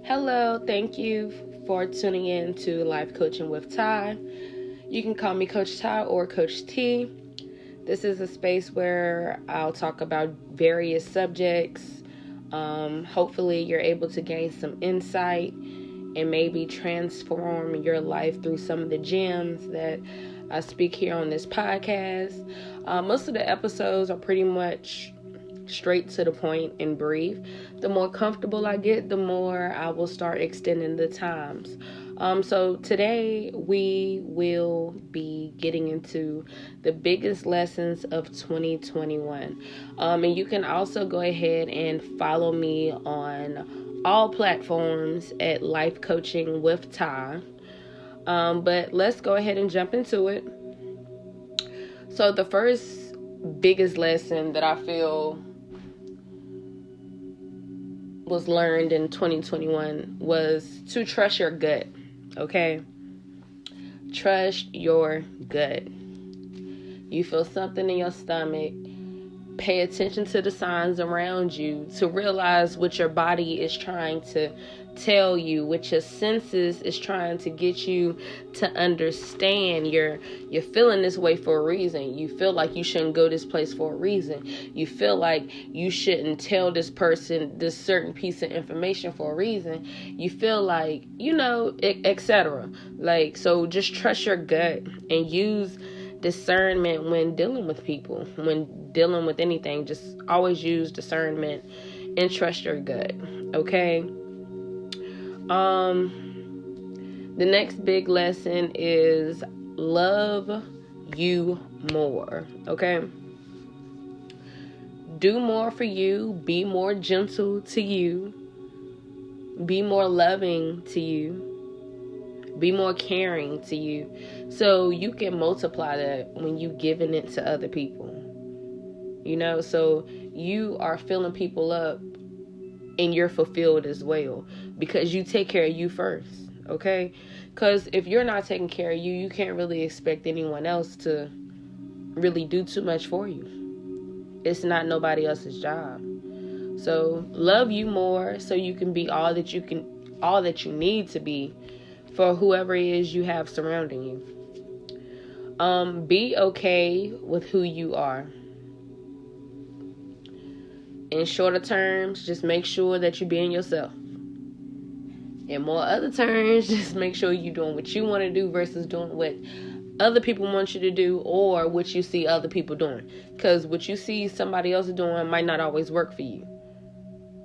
Hello, thank you for tuning in to Life Coaching with Ty. You can call me Coach Ty or Coach T. This is a space where I'll talk about various subjects. Hopefully, you're able to gain some insight and maybe transform your life through some of the gems that I speak here on this podcast. Most of the episodes are pretty much straight to the point and brief. The more comfortable I get, the more I will start extending the times. So today we will be getting into the biggest lessons of 2021. And you can also go ahead and follow me on all platforms at Life Coaching with Ty. But let's go ahead and jump into it. So the first biggest lesson that I feel was learned in 2021 was to trust your gut. Okay? Trust your gut. You feel something in your stomach. Pay attention to the signs around you to realize what your body is trying to tell you, what your senses is trying to get you to understand. You're feeling this way for a reason. You feel like you shouldn't go this place for a reason. You feel like you shouldn't tell this person this certain piece of information for a reason. You feel like, etc. So just trust your gut and use discernment when dealing with people, when dealing with anything. Just always use discernment and trust your gut. Okay. The next big lesson is love you more. Okay. Do more for you. Be more gentle to you. Be more loving to you. Be more caring to you. So you can multiply that when you giving it to other people. So you are filling people up and you're fulfilled as well because you take care of you first. Okay? Because if you're not taking care of you, you can't really expect anyone else to really do too much for you. It's not nobody else's job. So love you more so you can be all that you need to be for whoever it is you have surrounding you. Be okay with who you are. In shorter terms, just make sure that you're being yourself. In more other terms, just make sure you're doing what you want to do versus doing what other people want you to do or what you see other people doing. Because what you see somebody else doing might not always work for you.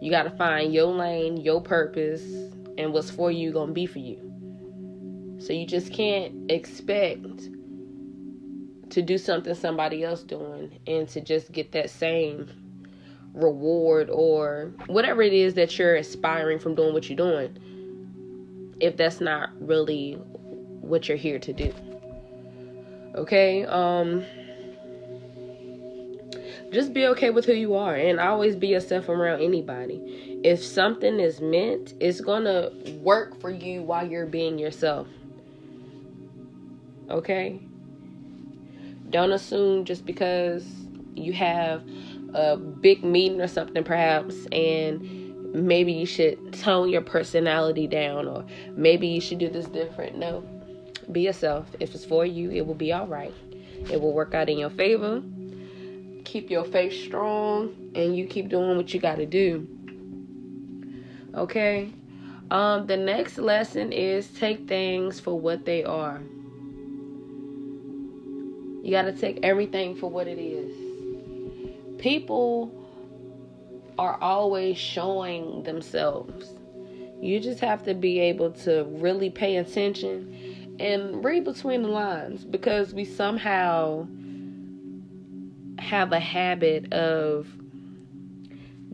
You got to find your lane, your purpose, and what's for you going to be for you. So you just can't expect to do something somebody else doing and to just get that same reward or whatever it is that you're aspiring from doing what you're doing, if that's not really what you're here to do. Okay? Just be okay with who you are and always be yourself around anybody. If something is meant, it's gonna work for you while you're being yourself. Okay? Don't assume just because you have a big meeting or something perhaps and maybe you should tone your personality down or maybe you should do this different. No. Be yourself. If it's for you, it will be all right. It will work out in your favor. Keep your faith strong and you keep doing what you got to do. Okay? The next lesson is take things for what they are. You got to take everything for what it is. People are always showing themselves. You just have to be able to really pay attention and read between the lines because we somehow have a habit of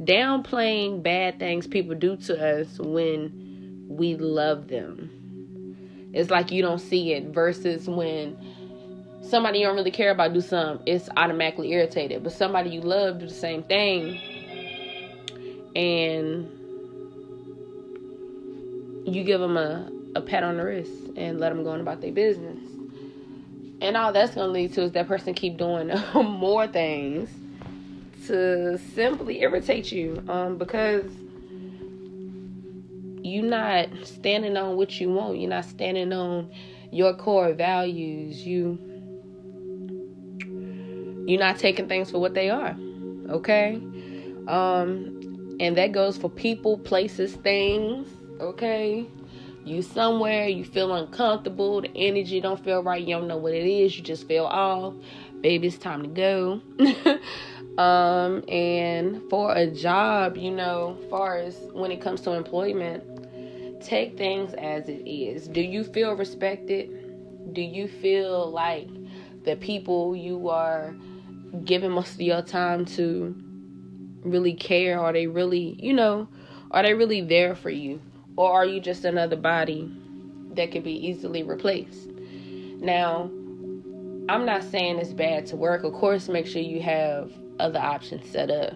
downplaying bad things people do to us when we love them. It's like you don't see it versus when somebody you don't really care about do something, it's automatically irritated. But somebody you love do the same thing and you give them a pat on the wrist and let them go on about their business. And all that's going to lead to is that person keep doing more things to simply irritate you. Because you're not standing on what you want. You're not standing on your core values. You're not taking things for what they are. Okay? And that goes for people, places, things. Okay? You somewhere, you feel uncomfortable, the energy don't feel right, you don't know what it is, you just feel off. Baby, it's time to go. And for a job, far as when it comes to employment, take things as it is. Do you feel respected? Do you feel like the people you are giving most of your time to really care? Are they really, are they really there for you? Or are you just another body that can be easily replaced? Now, I'm not saying it's bad to work. Of course, make sure you have other options set up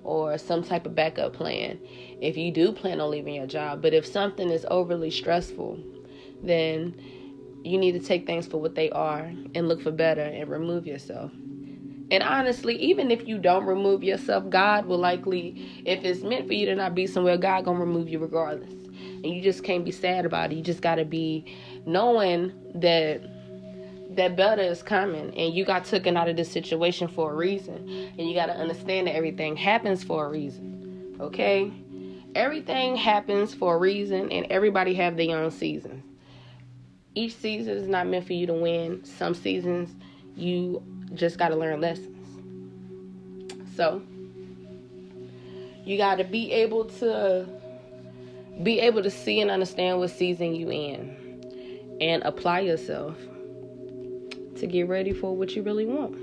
or some type of backup plan if you do plan on leaving your job. But if something is overly stressful, then you need to take things for what they are and look for better and remove yourself. And honestly, even if you don't remove yourself, God will likely, if it's meant for you to not be somewhere, God gonna remove you regardless. And you just can't be sad about it. You just gotta be knowing that better is coming, and you got taken out of this situation for a reason. And you gotta understand that everything happens for a reason. Okay? Everything happens for a reason, and everybody have their own seasons. Each season is not meant for you to win. Some seasons you just got to learn lessons. So you got to be able to see and understand what season you in and apply yourself to get ready for what you really want.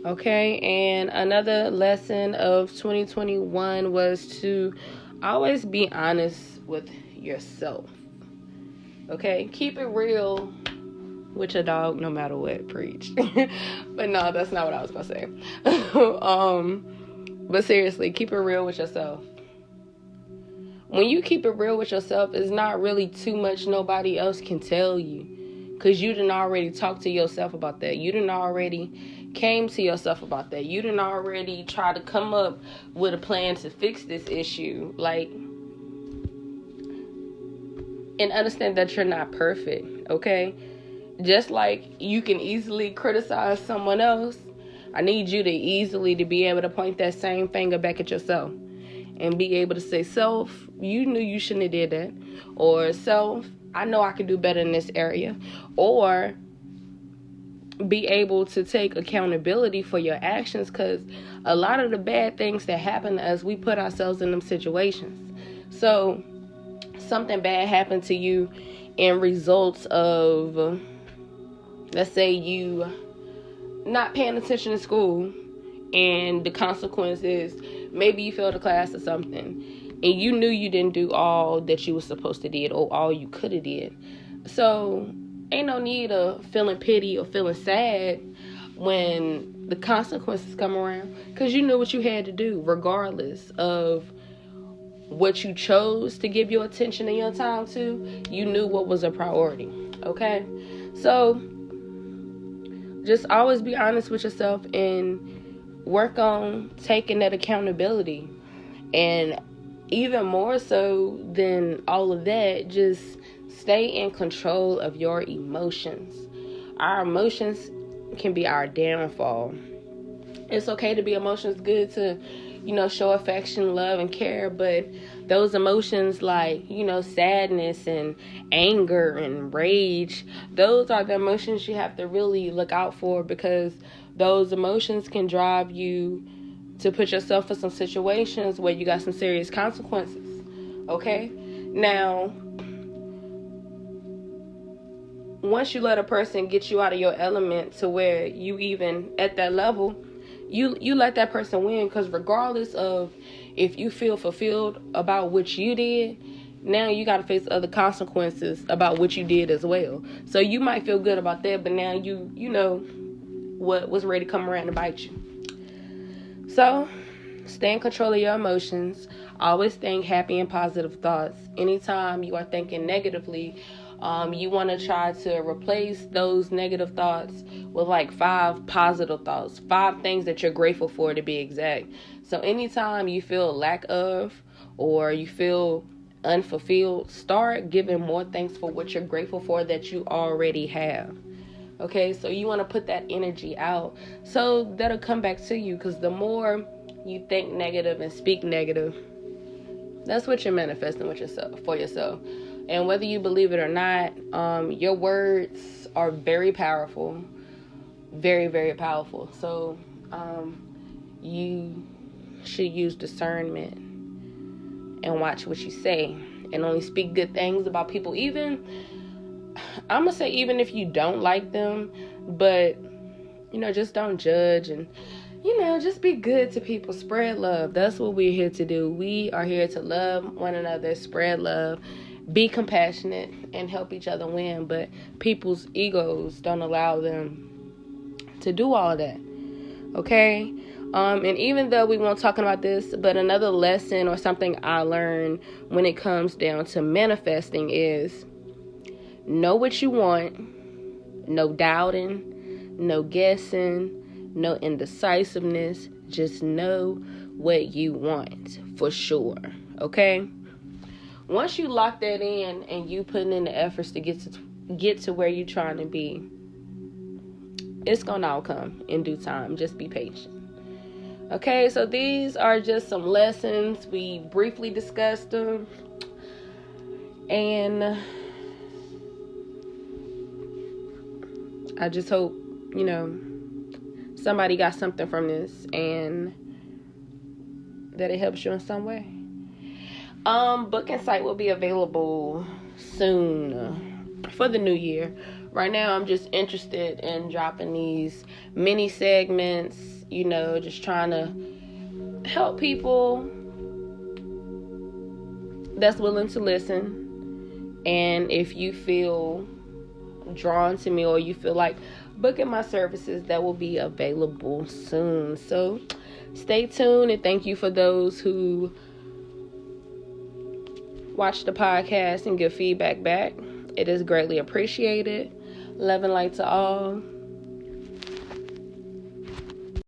Okay? And another lesson of 2021 was to always be honest with yourself. Okay? Keep it real with your dog, no matter what. Preach. But no, that's not what I was gonna say. But seriously, keep it real with yourself. When you keep it real with yourself, it's not really too much nobody else can tell you, because you done already talked to yourself about that. You done already came to yourself about that. You done already tried to come up with a plan to fix this issue. And understand that you're not perfect, okay? Just like you can easily criticize someone else, I need you to be able to point that same finger back at yourself and be able to say, self, you knew you shouldn't have did that. Or self, I know I could do better in this area. Or be able to take accountability for your actions, because a lot of the bad things that happen to us, we put ourselves in them situations. So something bad happened to you in results of, let's say you not paying attention to school, and the consequence is maybe you failed a class or something, and you knew you didn't do all that you were supposed to did or all you could have did. So ain't no need of feeling pity or feeling sad when the consequences come around, because you knew what you had to do regardless of what you chose to give your attention and your time to. You knew what was a priority. Okay? So just always be honest with yourself and work on taking that accountability. And even more so than all of that, just stay in control of your emotions. Our emotions can be our downfall. It's okay to be emotions, good to, show affection, love, and care, but those emotions like, sadness and anger and rage, those are the emotions you have to really look out for, because those emotions can drive you to put yourself in some situations where you got some serious consequences. Okay? Now, once you let a person get you out of your element to where you even at that level, you let that person win, because regardless of if you feel fulfilled about what you did, now you got to face other consequences about what you did as well. So you might feel good about that, but now you know what was ready to come around to bite you. So stay in control of your emotions. Always think happy and positive thoughts. Anytime you are thinking negatively, you want to try to replace those negative thoughts with 5 positive thoughts, 5 things that you're grateful for, to be exact. So anytime you feel lack of, or you feel unfulfilled, start giving more thanks for what you're grateful for that you already have. Okay, so you want to put that energy out so that'll come back to you, because the more you think negative and speak negative, that's what you're manifesting with yourself, for yourself. And whether you believe it or not, your words are very powerful, very, very powerful. So you should use discernment and watch what you say, and only speak good things about people. Even, I'm gonna say, even if you don't like them, but just don't judge, and just be good to people. Spread love. That's what we're here to do. We are here to love one another, spread love, be compassionate, and help each other win. But people's egos don't allow them to do all of that. Okay? And even though we won't talk about this, but another lesson or something I learned when it comes down to manifesting is know what you want. No doubting, no guessing, no indecisiveness. Just know what you want for sure. Okay? Once you lock that in and you putting in the efforts to get to where you're trying to be, it's gonna all come in due time. Just be patient. Okay, so these are just some lessons. We briefly discussed them. And I just hope, somebody got something from this and that it helps you in some way. Booking site will be available soon for the new year. Right now, I'm just interested in dropping these mini segments, just trying to help people that's willing to listen. And if you feel drawn to me, or you feel like booking my services, that will be available soon. So stay tuned, and thank you for those who watch the podcast and give feedback back. It is greatly appreciated. Love and light to all.